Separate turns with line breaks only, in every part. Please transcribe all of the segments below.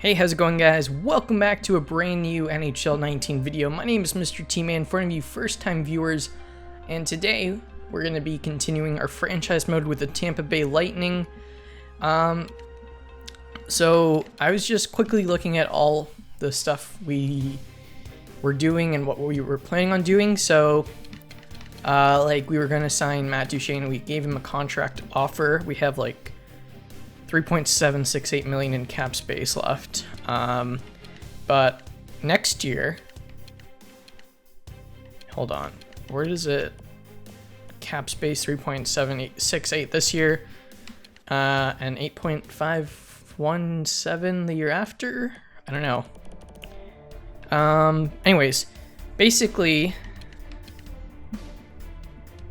Hey, how's it going, guys? Welcome back to a brand new NHL 19 video. My name is Mr. T-Man, for any of you first-time viewers, and today we're going to be continuing our franchise mode with the Tampa Bay Lightning. So I was just quickly looking at all the stuff we were doing and what we were planning on doing. So, like, we were going to sign Matt Duchene. We gave him a contract offer. We have like $3.768 million in cap space left. But next year, hold on, where does it? Cap space 3.768 this year, and 8.517 the year after. I don't know. Anyways, basically,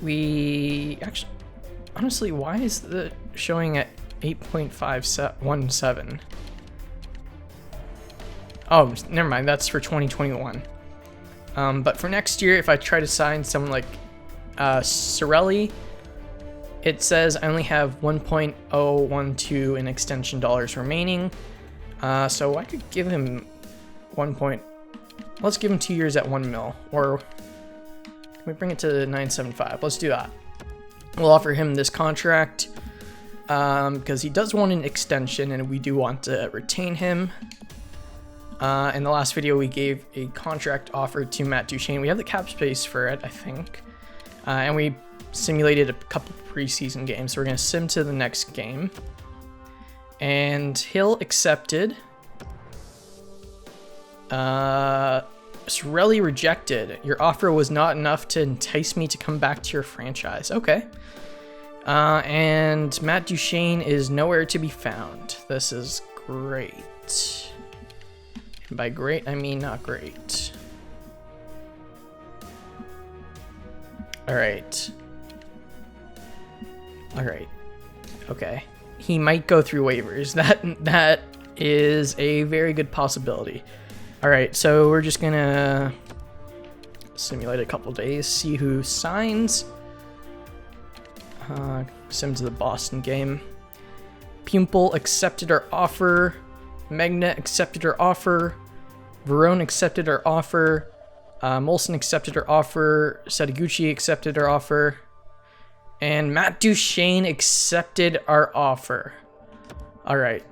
we actually, honestly, why is the showing at 8.517? Oh, never mind. That's for 2021. But for next year, if I try to sign someone like Cirelli, it says I only have 1.012 in extension dollars remaining. So I could give him let's give him 2 years at 1 mil, or can we bring it to 975? Let's do that. We'll offer him this contract because he does want an extension and we do want to retain him. In the last video, we gave a contract offer to Matt Duchene. We have the cap space for it, I think. And we simulated a couple preseason games. So we're going to sim to the next game. And Hill accepted. Cirelli rejected. Your offer was not enough to entice me to come back to your franchise. Okay. And Matt Duchene is nowhere to be found. This is great. And by great, I mean not great. Alright. Alright. Okay. He might go through waivers. That is a very good possibility. Alright, so we're just gonna simulate a couple days, see who signs. Sim to the Boston game. Pumple accepted our offer. Magna accepted our offer. Verone accepted our offer. Molson accepted our offer. Setaguchi accepted our offer. And Matt Duchene accepted our offer. Alright.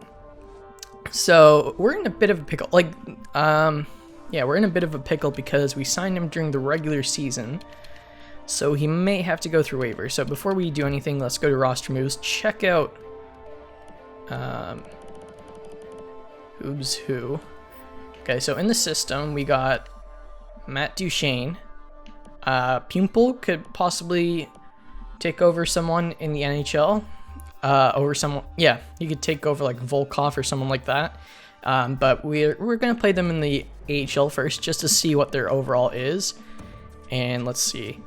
So, we're in a bit of a pickle. Like, yeah, we're in a bit of a pickle because we signed him during the regular season. So he may have to go through waivers. So before we do anything, let's go to roster moves. Check out who's who. Okay, so in the system, we got Matt Duchene. Pumple could possibly take over someone in the NHL. Over someone, yeah, you could take over like Volkov or someone like that. But we're gonna play them in the AHL first just to see what their overall is. And let's see.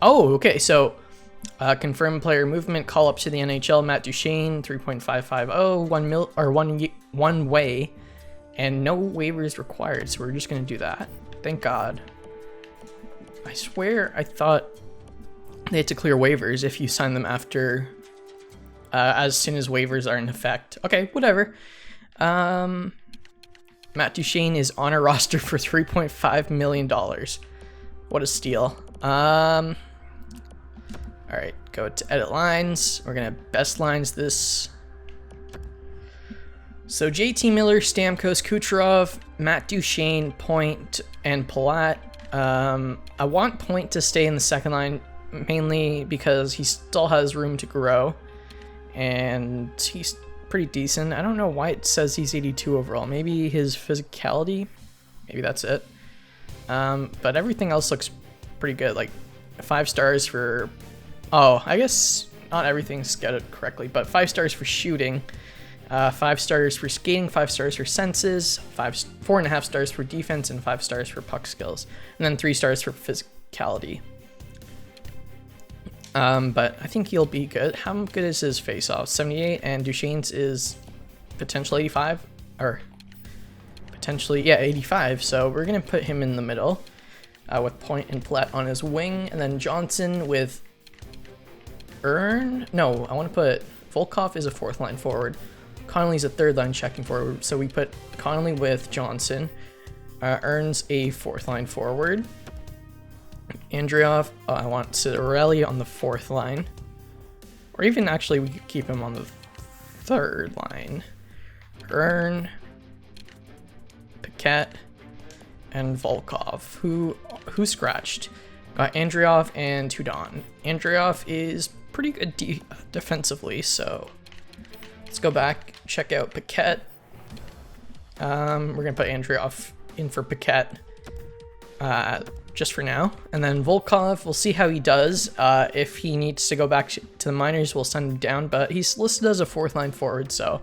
Oh, okay, so confirm player movement, call up to the NHL, Matt Duchene, 3.550, one way, and no waivers required, so we're just gonna do that. Thank God. I swear I thought they had to clear waivers if you sign them after, as soon as waivers are in effect. Okay, whatever. Matt Duchene is on our roster for $3.5 million. What a steal. Alright, go to edit lines. We're going to best lines this. So JT Miller, Stamkos, Kucherov, Matt Duchene, Point, and Palat. I want Point to stay in the second line, mainly because he still has room to grow. And he's pretty decent. I don't know why it says he's 82 overall. Maybe his physicality. Maybe that's it. But everything else looks pretty good. Like 5 stars for... Oh, I guess not everything's scouted correctly, but 5 stars for shooting, 5 stars for skating, 5 stars for senses, 4.5 stars for defense, and 5 stars for puck skills, and then 3 stars for physicality. But I think he'll be good. How good is his face-off? 78, and Duchene's is potentially 85, or potentially, yeah, 85. So we're gonna put him in the middle, with Point and Platt on his wing, and then Johnson with No, I want to put Volkov is a 4th line forward. Connolly's a 3rd line checking forward. So we put Connolly with Johnson. Earns a 4th line forward. Andreoff, I want Cirelli on the 4th line. Or even actually we could keep him on the 3rd line. Earn, Paquette, and Volkov. Who scratched? Got Andreoff and Hudon. Andreoff is pretty good defensively, so let's go back, check out Paquette. We're gonna put Andreoff in for Paquette just for now, and then Volkov, we'll see how he does. If he needs to go back to the minors, we'll send him down, but he's listed as a 4th line forward, so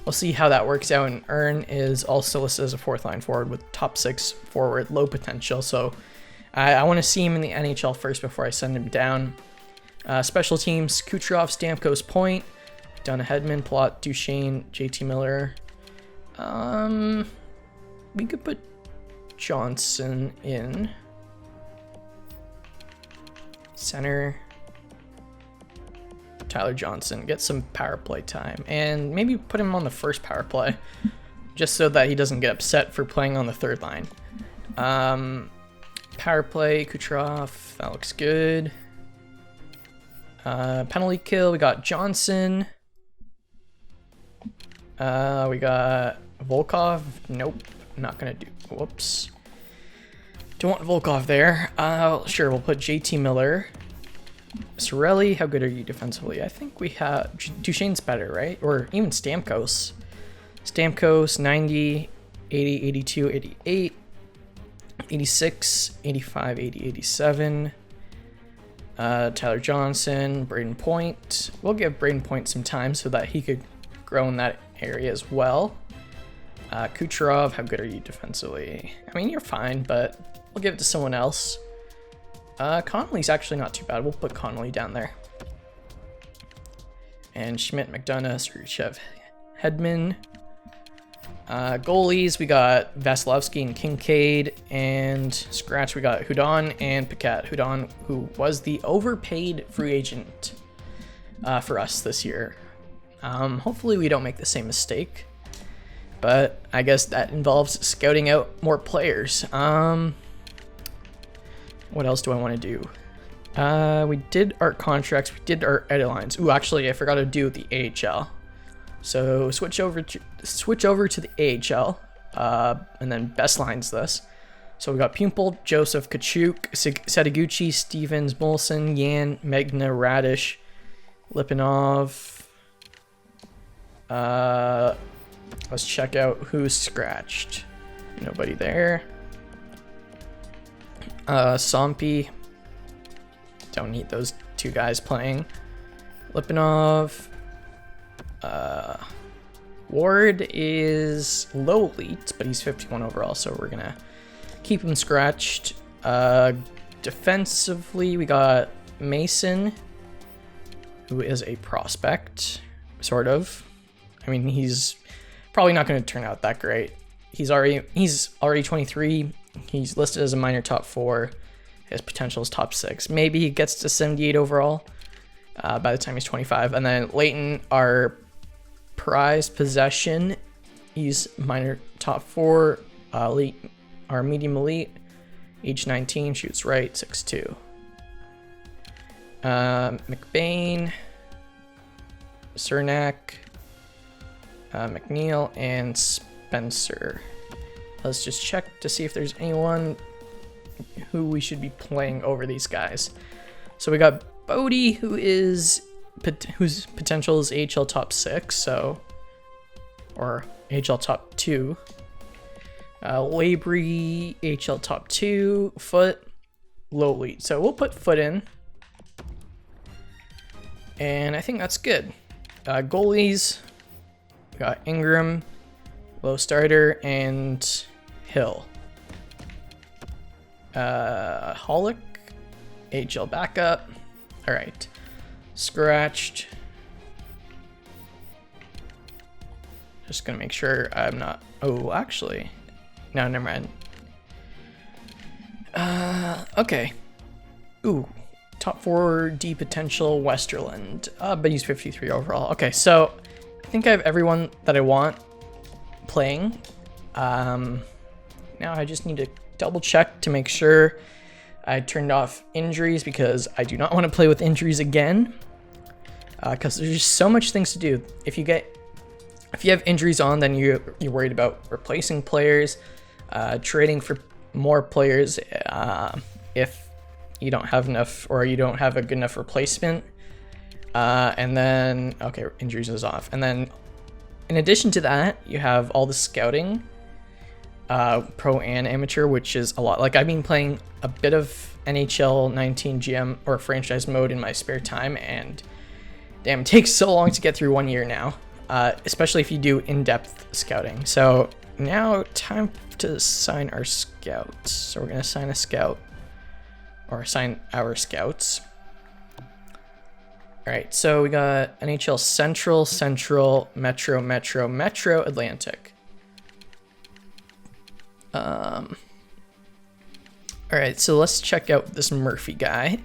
we'll see how that works out. And Earn is also listed as a 4th line forward with top 6 forward, low potential, so I want to see him in the NHL first before I send him down. Special teams, Kucherov, Stamkos, Point, Donna Hedman, Palat, Duchesne, JT Miller. We could put Johnson in center. Tyler Johnson, get some power play time, and maybe put him on the first power play just so that he doesn't get upset for playing on the 3rd line. Power play, Kucherov, that looks good. Penalty kill, we got Johnson. We got Volkov. Nope, not gonna do. Whoops. Don't want Volkov there. Sure, we'll put JT Miller. Cirelli, how good are you defensively? I think we have Duchesne's better, right? Or even Stamkos. Stamkos, 90, 80, 82, 88, 86, 85, 80, 87. Tyler Johnson, Braden Point. We'll give Braden Point some time so that he could grow in that area as well. Kucherov, how good are you defensively? I mean, you're fine, but we'll give it to someone else. Connolly's actually not too bad. We'll put Connolly down there. And Schmidt, McDonough, Sergachev, Hedman. Goalies, we got Vasilevsky and Kincaid. And scratch, we got Hudon and Paquette. Hudon, who was the overpaid free agent for us this year. Hopefully we don't make the same mistake. But I guess that involves scouting out more players. What else do I want to do? We did our contracts. We did our edit lines. Ooh, actually, I forgot to do the AHL. So switch over to the AHL, and then best lines this. So we got Pumple, Joseph, Kachuk, Setaguchi, Stevens, Molson, Yan, Megna, Radish, Lipinov. Let's check out who's scratched. Nobody there. Sompy. Don't need those 2 guys playing. Lipinov. Ward is low elite, but he's 51 overall, so we're gonna keep him scratched. Defensively, we got Mason, who is a prospect, sort of. I mean, he's probably not going to turn out that great. He's already 23. He's listed as a minor top 4. His potential is top 6. Maybe he gets to 78 overall by the time he's 25. And then Leighton, our prized possession, he's minor top 4, elite, our medium elite, age 19, shoots right, 6'2". McBain, Cernak, McNeil, and Spencer. Let's just check to see if there's anyone who we should be playing over these guys. So we got Bodie, whose potential is AHL top 6, so, or AHL top 2. Labrie, AHL top 2. Foot, low elite. So we'll put Foot in. And I think that's good. Goalies, we got Ingram, low starter, and Hill. Holick, AHL backup. All right, scratched. Just gonna make sure I'm not. Oh, actually, no, never mind. Okay. Ooh, Top 4 D potential Westerland, but he's 53 overall. Okay, so I think I have everyone that I want playing. Now I just need to double check to make sure I turned off injuries, because I do not want to play with injuries again. Because there's just so much things to do. If you have injuries on, then you're worried about replacing players, trading for more players if you don't have enough, or you don't have a good enough replacement. And then, okay, injuries is off. And then in addition to that, you have all the scouting, pro and amateur, which is a lot. Like, I've been playing a bit of NHL 19 GM or franchise mode in my spare time, and damn, it takes so long to get through 1 year now, especially if you do in-depth scouting. So now time to assign our scouts. So we're going to assign a scout, or assign our scouts. All right, so we got NHL Central, Central, Metro, Metro, Metro, Atlantic. All right, so let's check out this Murphy guy.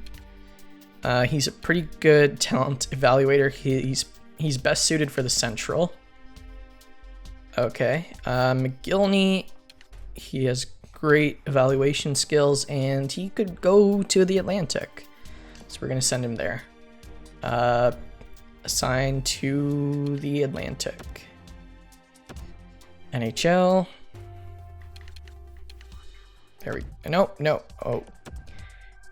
He's a pretty good talent evaluator. He's best suited for the Central. Okay, McGillney, he has great evaluation skills, and he could go to the Atlantic. So we're gonna send him there. Assign to the Atlantic. NHL. There we go. No. Oh.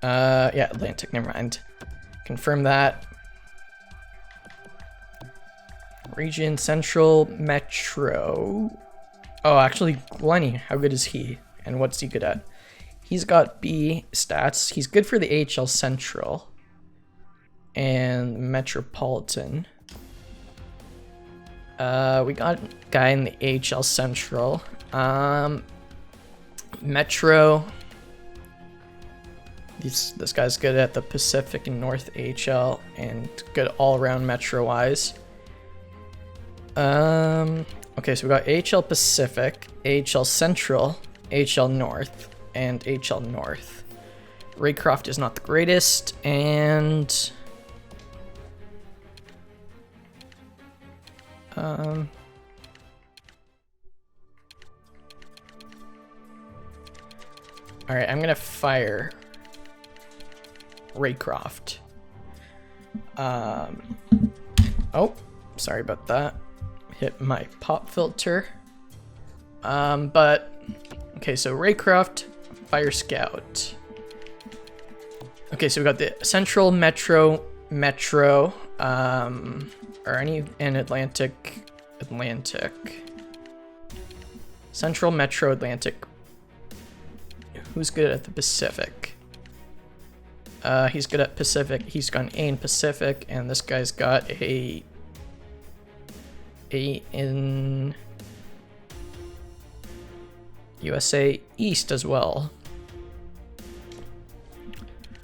Yeah, Atlantic, never mind. Confirm that. Region, Central, Metro. Oh, actually, Glenny, how good is he? And what's he good at? He's got B stats. He's good for the AHL Central and Metropolitan. We got a guy in the AHL Central. Metro. This guy's good at the Pacific and North AHL and good all around Metro wise. Okay, so we got AHL Pacific, AHL Central, AHL North, and AHL North. Raycroft is not the greatest, and all right, I'm gonna fire Raycroft. Oh, sorry about that. Hit my pop filter. But okay, so Raycroft, fire scout. Okay, so we got the Central, Metro, or any in Atlantic. Central, Metro, Atlantic. Who's good at the Pacific? He's good at Pacific. He's got an A in Pacific, and this guy's got a in USA East as well.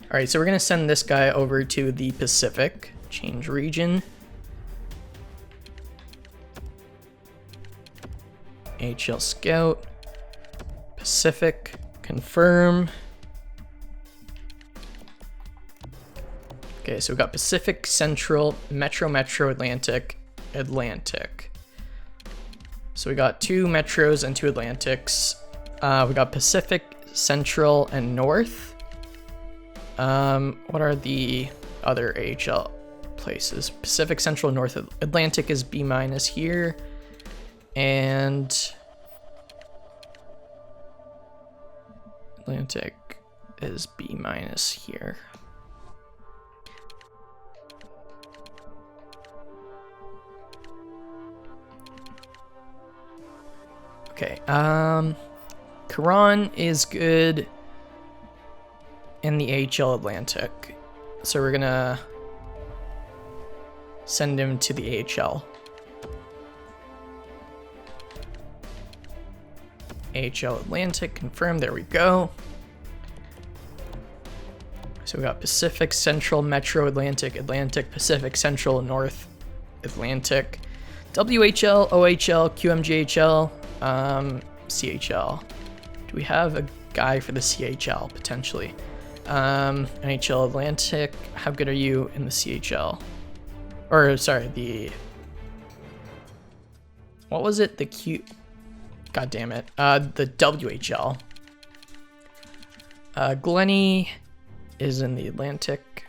All right, so we're gonna send this guy over to the Pacific. Change region. HL Scout. Pacific. Confirm. Okay, so we got Pacific, Central, Metro, Metro, Atlantic. So we got 2 Metros and 2 Atlantics. We got Pacific, Central, and North. What are the other AHL places? Pacific, Central, North. Atlantic is B- here. And Atlantic is B- here. Okay, Karan is good in the AHL Atlantic, so we're gonna send him to the AHL. AHL Atlantic, confirm, there we go. So we got Pacific, Central, Metro, Atlantic, Pacific, Central, North, Atlantic, WHL, OHL, QMJHL, CHL. Do we have a guy for the CHL potentially? NHL Atlantic. How good are you in the CHL? Or sorry, the what was it? The Q. God damn it. The WHL. Glenny is in the Atlantic.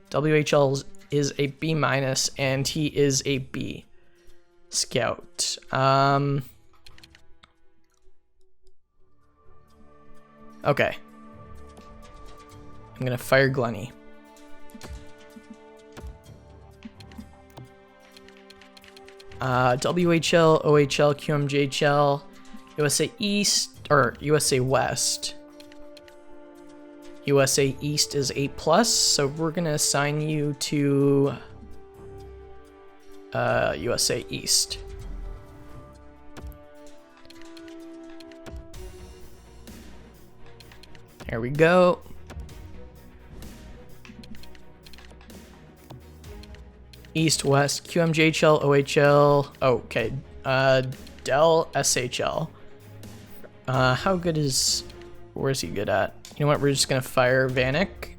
WHL is a B-, and he is a B scout. Okay. I'm gonna fire Glenny. WHL, OHL, QMJHL, USA East, or USA West. USA East is A+, so we're gonna assign you to USA East. There we go. East, West, QMJHL, OHL, okay, Dell, SHL. How good is, where's he good at? You know what, we're just gonna fire Vanek.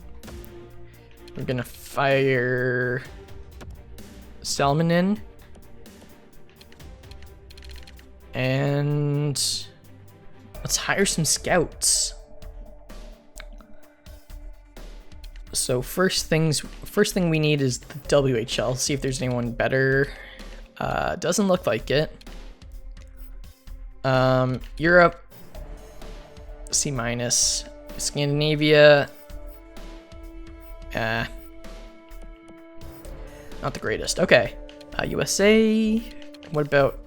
We're gonna fire Salmonin. And let's hire some scouts. So first thing we need is the WHL. See if there's anyone better. Doesn't look like it. Europe, C-. Scandinavia, not the greatest. Okay, USA. What about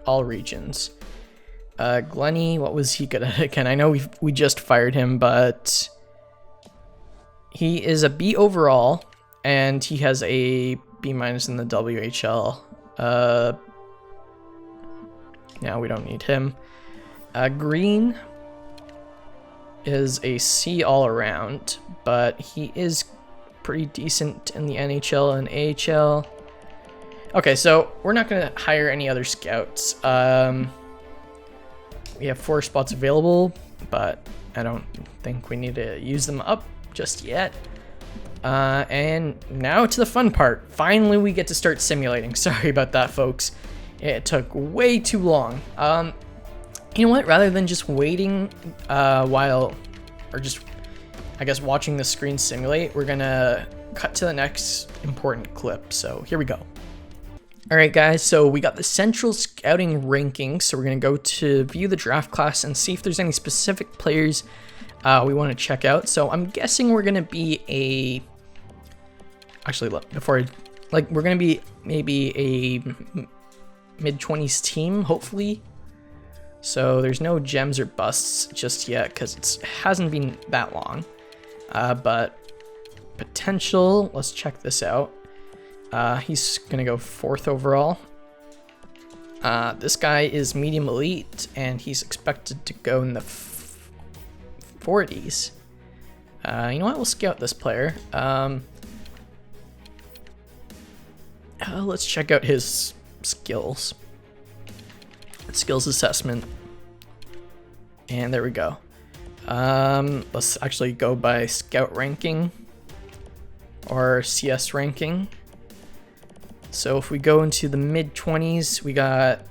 all regions? Glenny, what was he good at again? I know we just fired him, but he is a B overall, and he has a B- in the WHL. Now we don't need him. Green is a C all around, but he is pretty decent in the NHL and AHL. Okay, so we're not gonna hire any other scouts. We have 4 spots available, but I don't think we need to use them up just yet. And now to the fun part. Finally, we get to start simulating. Sorry about that, folks. It took way too long. You know what? Rather than just waiting or just, I guess, watching the screen simulate, we're gonna cut to the next important clip. So here we go. All right, guys, so we got the central scouting rankings. So we're gonna go to view the draft class and see if there's any specific players we want to check out. So I'm guessing we're gonna be actually, look, we're gonna be maybe a mid-20s team, hopefully. So there's no gems or busts just yet because it hasn't been that long. But potential, let's check this out. He's gonna go 4th overall. This guy is medium elite, and he's expected to go in the 40s. You know what? We'll scout this player. Let's check out his skills. Skills assessment. And there we go. Let's actually go by scout ranking or CS ranking. So if we go into the mid-20s, we got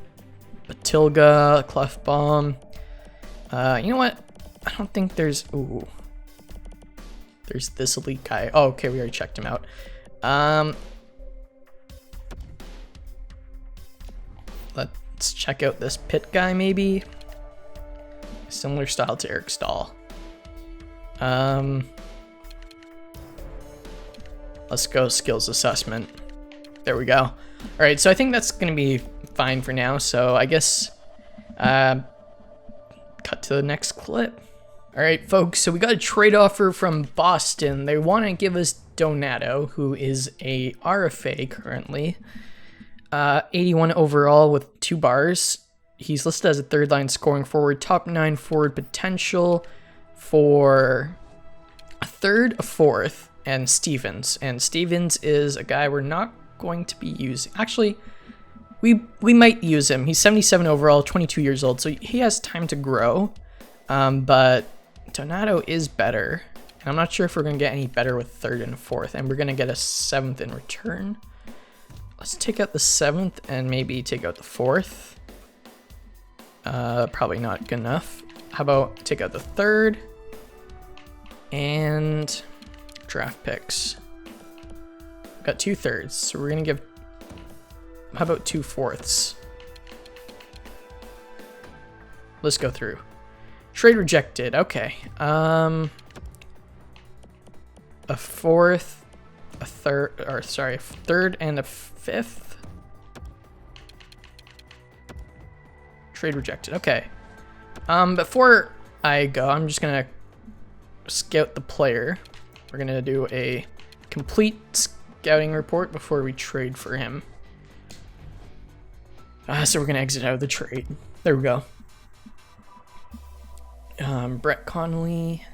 Batilga, Clefbaum. You know what? I don't think there's... Ooh. There's this elite guy. Oh, okay, we already checked him out. Let's check out this Pitt guy, maybe. Similar style to Eric Stahl. Let's go skills assessment. There we go. All right, so I think that's gonna be fine for now. So I guess cut to the next clip. All right, folks, so we got a trade offer from Boston. They want to give us Donato, who is a RFA currently. 81 overall with 2 bars. He's listed as a 3rd line scoring forward, top 9 forward potential for a 3rd, a 4th, and Stevens. And Stevens is a guy we're not going to be using. Actually, we might use him. He's 77 overall, 22 years old, so he has time to grow. But Donato is better. And I'm not sure if we're going to get any better with 3rd and 4th. And we're going to get a 7th in return. Let's take out the 7th and maybe take out the 4th. Probably not good enough. How about take out the 3rd and draft picks. Got 2 3rds, so we're gonna give. How about 2 4ths? Let's go through. Trade rejected. Okay. A 4th, a 3rd, or sorry, a 3rd and a 5th. Trade rejected. Okay. Before I go, I'm just gonna scout the player. We're gonna do a complete scouting report before we trade for him. So we're gonna exit out of the trade. There we go. Brett Connolly.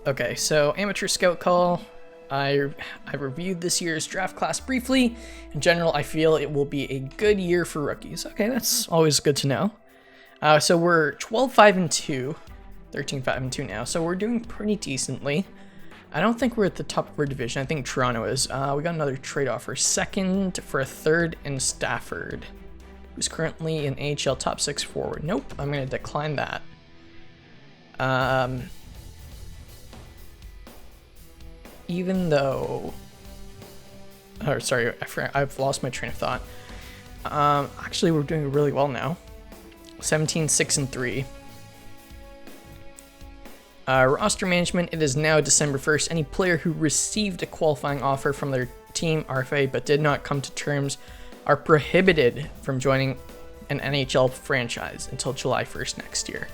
Okay, so amateur scout call. I reviewed this year's draft class briefly. In general, I feel it will be a good year for rookies. Okay, that's always good to know. So we're 12-5-2, 13-5-2 now. So we're doing pretty decently. I don't think we're at the top of our division. I think Toronto is. We got another trade offer. 2nd for a 3rd in Stafford, who's currently an AHL top 6 forward. Nope, I'm going to decline that. Even though, or sorry, I've lost my train of thought. Actually, we're doing really well now. 17-6-3. Roster management. It is now December 1st. Any player who received a qualifying offer from their team RFA but did not come to terms are prohibited from joining an NHL franchise until July 1st next year.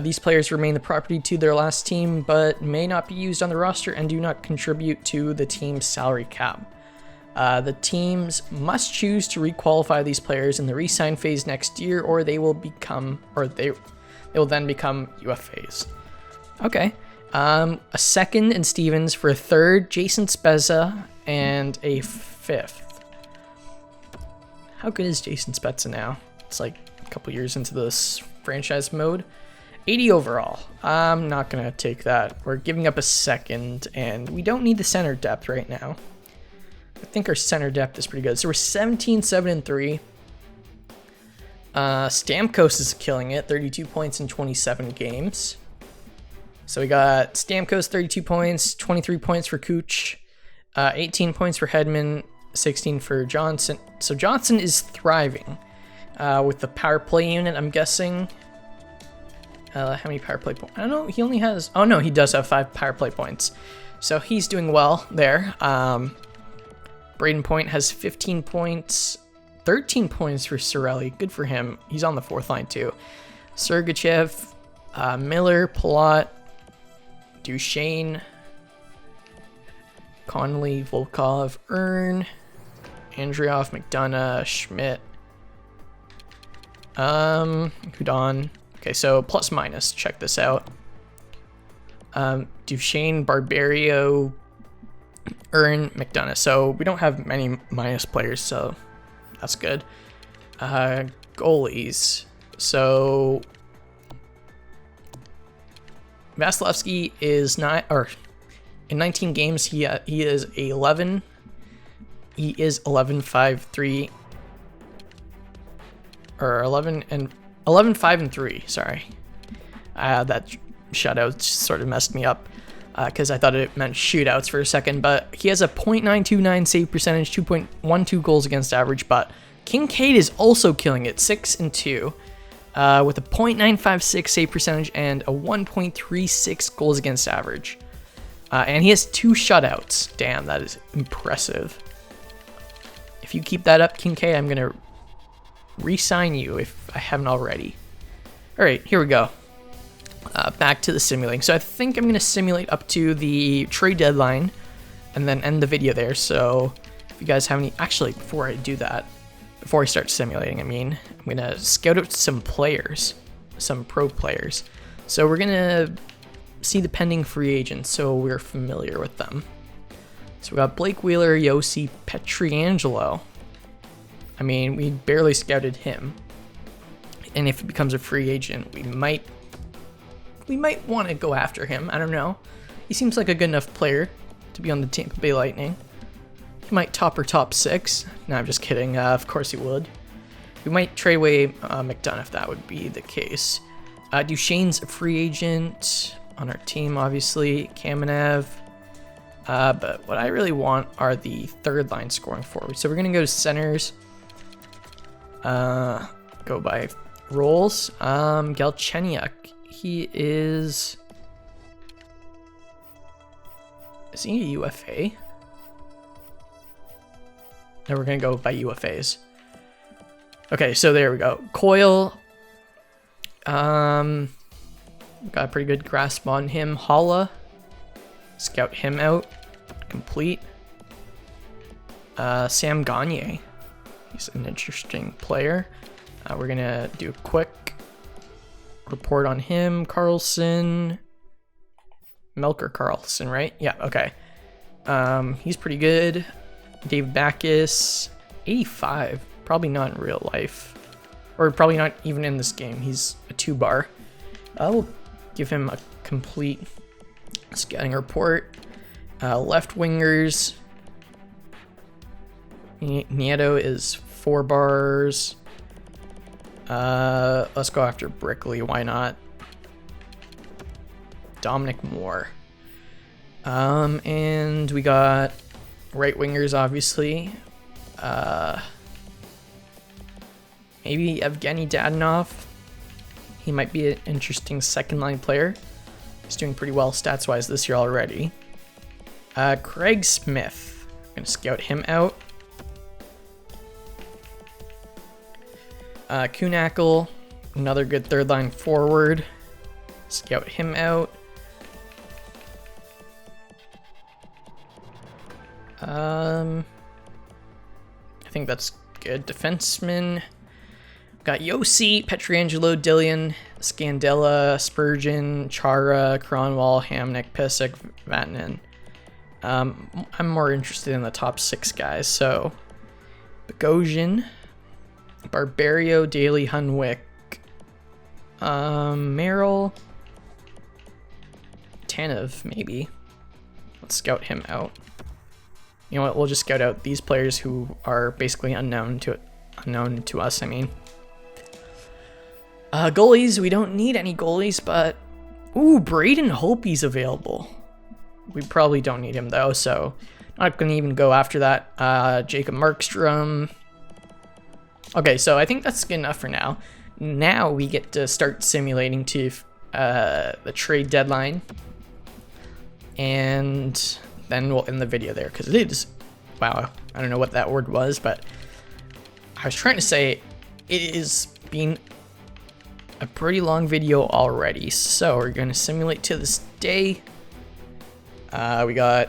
These players remain the property to their last team, but may not be used on the roster and do not contribute to the team's salary cap. The teams must choose to requalify these players in the re-sign phase next year, or they will then become UFAs. Okay. A 2nd in Stevens for a 3rd, Jason Spezza, and a 5th. How good is Jason Spezza now? It's like a couple years into this franchise mode. 80 overall. I'm not going to take that. We're giving up a 2nd, and we don't need the center depth right now. I think our center depth is pretty good. So we're 17-7-3. Stamkos is killing it. 32 points in 27 games. So we got Stamkos, 32 points, 23 points for Cooch, 18 points for Hedman, 16 for Johnson. So Johnson is thriving with the power play unit, I'm guessing. How many power play points? I don't know. He only has... Oh, no, he does have 5 power play points. So he's doing well there. Braden Point has 15 points. 13 points for Cirelli. Good for him. He's on the 4th line, too. Sergachev, Miller, Palat, Duchesne, Connolly, Volkov, Earn, Andrioff, McDonough, Schmidt, Hudon. Okay, so plus minus. Check this out. Duchesne, Barbario, Earn, McDonough. So we don't have many minus players, so that's good. Goalies. So Vasilevsky is not, or in 19 games he is 11. He is 11-5-3, or 11-5-3. Sorry, that shutout sort of messed me up because I thought it meant shootouts for a second. But he has a .929 save percentage, 2.12 goals against average. But Kincaid is also killing it, 6-2, with a .956 save percentage and a 1.36 goals against average. And he has 2 shutouts. Damn, that is impressive. If you keep that up, Kincaid, I'm gonna re-sign you if I haven't already. All right, here we go. Back to the simulating. So I think I'm gonna simulate up to the trade deadline and then end the video there. So if you guys have any, actually, before I do that, before I start simulating, I'm gonna scout out some players, some pro players. So we're gonna see the pending free agents so we're familiar with them. So we got Blake Wheeler, Yossi Pietrangelo. I mean, we barely scouted him. And if he becomes a free agent, we might we might want to go after him. I don't know. He seems like a good enough player to be on the Tampa Bay Lightning. He might top or top 6. No, I'm just kidding. Of course he would. We might trade away McDonough if that would be the case. Duchesne's a free agent on our team, obviously. Kamenev. But what I really want are the third line scoring forwards. So we're going to go to centers. Go by roles. Galchenyuk. He is... Is he a UFA? No, we're going to go by UFAs. Okay, so there we go. Coyle. Got a pretty good grasp on him. Holla. Scout him out. Complete. Sam Gagner. He's an interesting player. We're going to do a quick report on him. Carlson. Melker Carlson, right? Yeah, okay. He's pretty good. Dave Backus. 85. Probably not in real life. Or probably not even in this game. He's a 2-bar. I will give him a complete scouting report. Left wingers. Nieto is 4 bars. Let's go after Brickley. Why not? Dominic Moore. And we got right wingers, obviously. Maybe Evgeny Dadonov. He might be an interesting second line player. He's doing pretty well stats-wise this year already. Craig Smith. I'm going to scout him out. Kuhnackel, another good third line forward. Scout him out. I think that's good. Defenseman. Got Yossi, Petriangelo, Dillion, Scandella, Spurgeon, Chara, Cronwall, Hamnick, Pissick, Vatanen. I'm more interested in the top 6 guys. So, Bogosian, Barbario, Daly, Hunwick, Merrill, Tanev, maybe. Let's scout him out. You know what? We'll just scout out these players who are basically unknown to us. I mean. Goalies, we don't need any goalies, but... Ooh, Braden Holtby's available. We probably don't need him, though, so... Not going to even go after that. Jacob Markstrom. Okay, so I think that's good enough for now. Now we get to start simulating to the trade deadline. And then we'll end the video there, because it is... Wow, I don't know what that word was, but... I was trying to say it is being... a pretty long video already, so we're going to simulate to this day. We got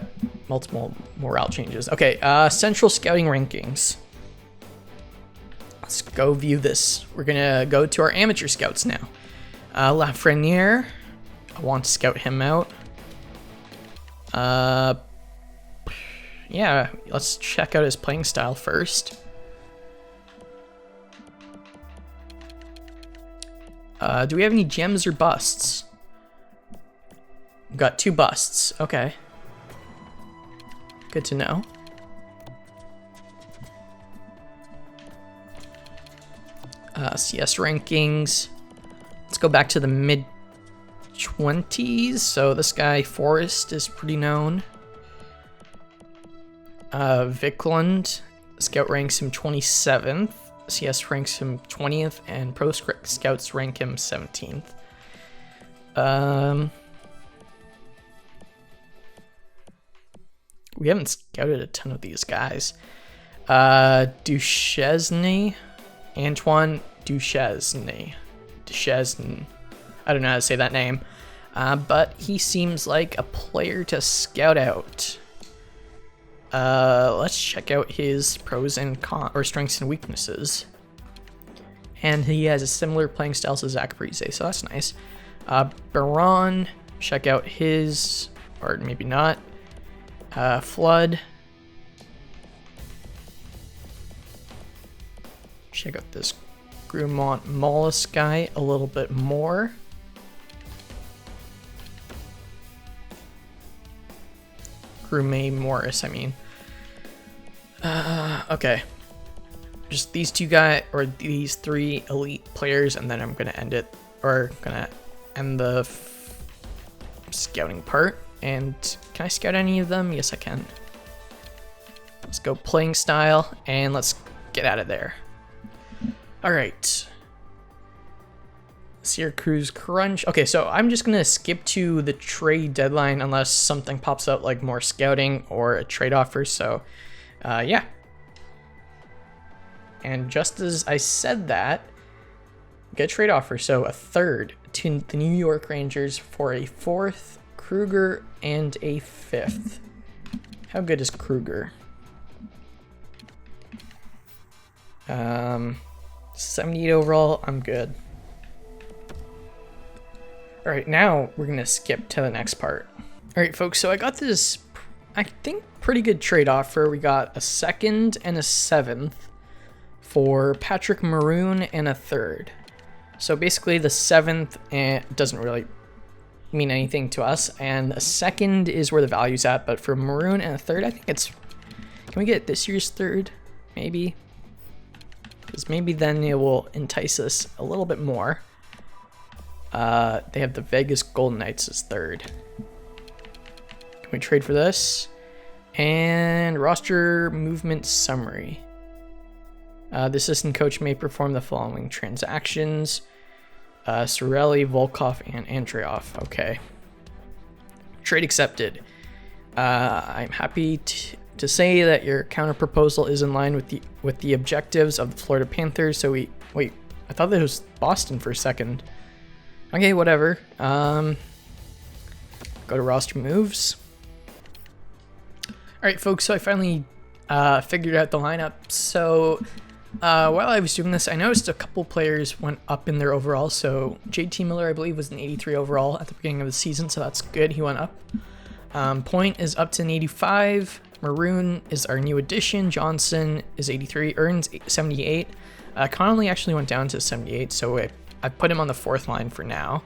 multiple morale changes. Okay, central scouting rankings. Let's go view this. We're going to go to our amateur scouts now. Lafreniere, I want to scout him out. Yeah, let's check out his playing style first. Do we have any gems or busts? We've got 2 busts. Okay. Good to know. CS rankings. Let's go back to the mid-20s. So this guy, Forrest, is pretty known. Viklund, scout ranks him 27th. CS ranks him 20th, and Pro Scouts rank him 17th. We haven't scouted a ton of these guys. Duchesne, Antoine Duchesne. I don't know how to say that name. But he seems like a player to scout out. Let's check out his pros and cons, or strengths and weaknesses. And he has a similar playing style to Zach Parise, so that's nice. Baron, check out his, or maybe not. Flood. Check out this Grumont Mollusk guy a little bit more. Rume Morris, I mean. Okay. Just these two guys, or these three elite players, and then I'm gonna end it, or gonna end the scouting part. And can I scout any of them? Yes, I can. Let's go playing style, and let's get out of there. All right. Syracuse Crunch. Okay, so I'm just gonna skip to the trade deadline unless something pops up like more scouting or a trade offer. So, yeah. And just as I said that, get a trade offer. So a third to the New York Rangers for a fourth, Kruger, and a fifth. How good is Kruger? 78 overall, I'm good. All right, now we're gonna skip to the next part. All right, folks, so I got this, I think, pretty good trade offer. We got a second and a seventh for Patrick Maroon and a third. So basically the seventh doesn't really mean anything to us, and a second is where the value's at, but for Maroon and a third, I think it's, can we get this year's third? Maybe. Because maybe then it will entice us a little bit more. They have the Vegas Golden Knights as third. Can we trade for this? And roster movement summary. The assistant coach may perform the following transactions. Cirelli, Volkov, and Andreoff. Okay. Trade accepted. I'm happy to say that your counter proposal is in line with the objectives of the Florida Panthers. So wait, I thought that was Boston for a second. Okay, whatever. Go to roster moves. All right, folks. So I finally figured out the lineup. So while I was doing this, I noticed a couple players went up in their overall. So JT Miller, I believe, was an 83 overall at the beginning of the season, so that's good. He went up. Point is up to an 85. Maroon is our new addition. Johnson is 83. Earns 78. Connolly actually went down to 78, so I put him on the fourth line for now.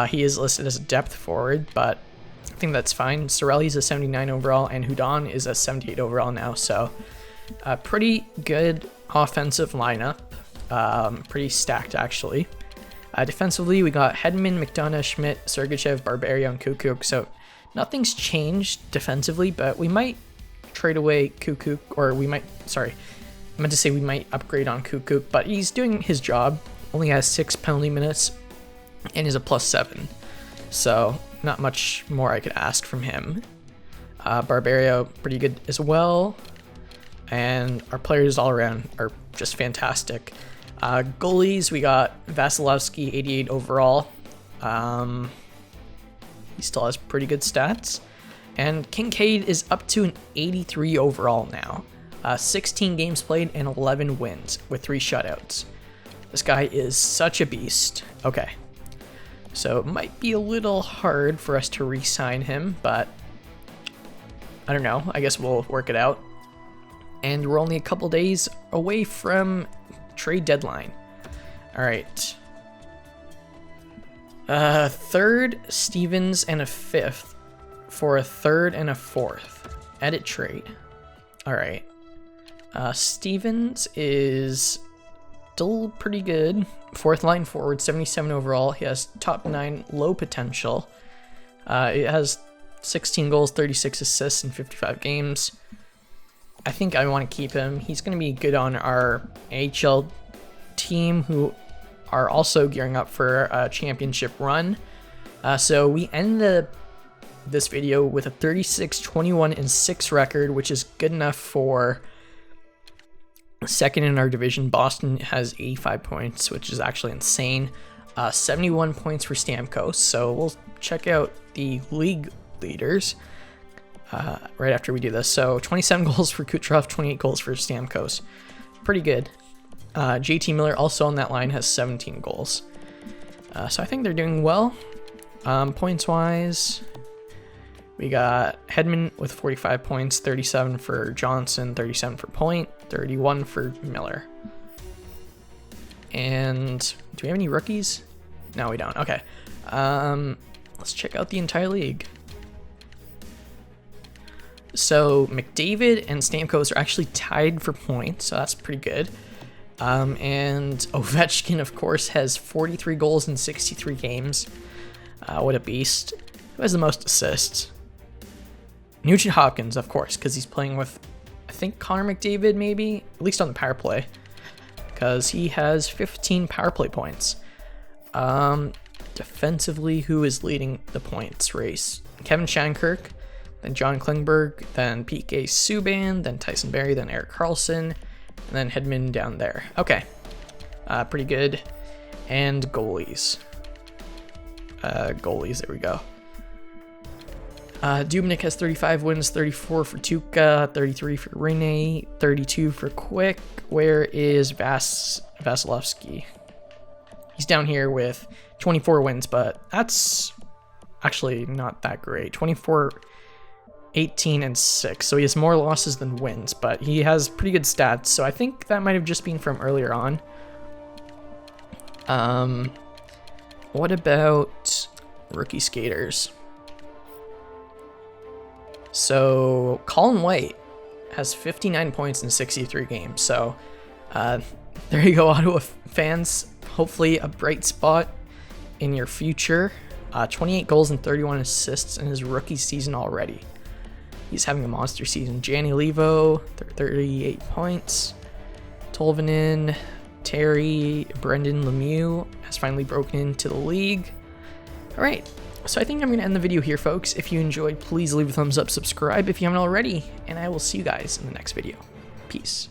He is listed as a depth forward, but I think that's fine. Cirelli's a 79 overall, and Hudon is a 78 overall now, so pretty good offensive lineup. Pretty stacked, actually. Defensively, we got Hedman, McDonough, Schmidt, Sergachev, Barberio, and Kukuk, so nothing's changed defensively, but we might trade away Kukuk, or we might, sorry, I meant to say we might upgrade on Kukuk, but he's doing his job. Only has 6 penalty minutes and is a +7. So not much more I could ask from him. Barberio, pretty good as well. And our players all around are just fantastic. Goalies, we got Vasilevsky, 88 overall. He still has pretty good stats. And Kincaid is up to an 83 overall now. 16 games played and 11 wins with 3 shutouts. This guy is such a beast. Okay. So it might be a little hard for us to re-sign him, but I don't know. I guess we'll work it out. And we're only a couple days away from trade deadline. All right. Third, Stevens, and a fifth for a third and a fourth. Edit trade. All right. Stevens is still pretty good. Fourth line forward, 77 overall. He has top 9 low potential. It has 16 goals, 36 assists in 55 games. I think I want to keep him. He's going to be good on our AHL team, who are also gearing up for a championship run. So we end this video with a 36-21-6 record, which is good enough for second in our division. Boston has 85 points, which is actually insane. 71 points for Stamkos. So we'll check out the league leaders right after we do this. So 27 goals for Kucherov, 28 goals for Stamkos. Pretty good. JT Miller also on that line has 17 goals. So I think they're doing well. Points wise, we got Hedman with 45 points, 37 for Johnson, 37 for Point, 31 for Miller. And do we have any rookies? No, we don't. Okay. Let's check out the entire league. So McDavid and Stamkos are actually tied for points, so that's pretty good. And Ovechkin, of course, has 43 goals in 63 games. What a beast. Who has the most assists? Nugent Hopkins, of course, because he's playing with, I think, Connor McDavid, maybe? At least on the power play. Because he has 15 power play points. Defensively, who is leading the points race? Kevin Shattenkirk, then John Klingberg, then PK Subban, then Tyson Barrie, then Erik Karlsson, and then Hedman down there. Okay, pretty good. And goalies. There we go. Dubnyk has 35 wins, 34 for Tuukka, 33 for Rinne, 32 for Quick. Where is Vasilevsky? He's down here with 24 wins, but that's actually not that great. 24, 18, and 6. So he has more losses than wins, but he has pretty good stats. So I think that might have just been from earlier on. What about rookie skaters? So Colin White has 59 points in 63 games. So there you go, Ottawa fans. Hopefully a bright spot in your future. 28 goals and 31 assists in his rookie season already. He's having a monster season. Gianni Levo, 38 points. Tolvanen, Terry, Brendan Lemieux has finally broken into the league. All right, so I think I'm going to end the video here, folks. If you enjoyed, please leave a thumbs up, subscribe if you haven't already, and I will see you guys in the next video. Peace.